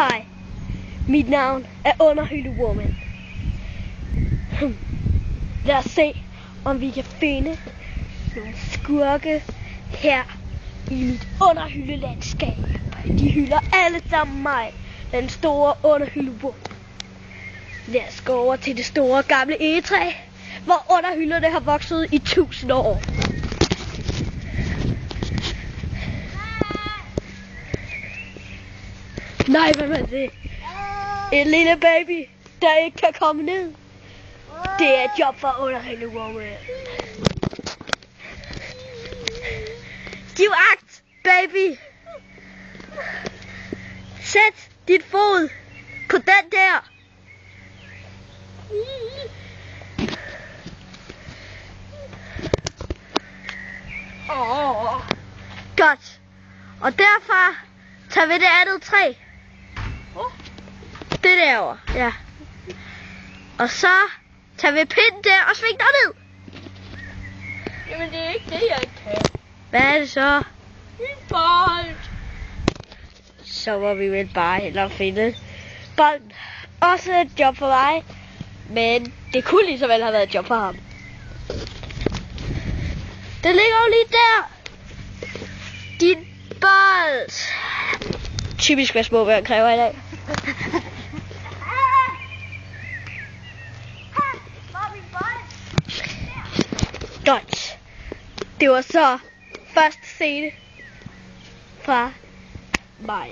Hej, mit navn er Underhyldewoman. Lad os se, om vi kan finde nogle skurke her i mit underhyldelandskab. De hylder alle sammen mig, den store underhyldewoman. Lad os gå over til det store gamle egetræ, hvor underhylderne har vokset i 1000 år. Nej, hvad er det? En lille baby, der ikke kan komme ned. Det er et job for underhyldewoman. Giv agt, baby. Sæt dit fod på den der. Godt. Og derfra tager vi det andet træ. Det derovre, ja. Og så tager vi pinden der og svinger ned. Jamen det er ikke det, jeg kan. Hvad er det så? En bold. Så må vi vel bare hellere finde bolden. Også et job for mig. Men det kunne lige så vel have været et job for ham. Den ligger jo lige der. Din bold. Typisk hvad små børn kræver i dag. Godt. Det var så første scene fra mig.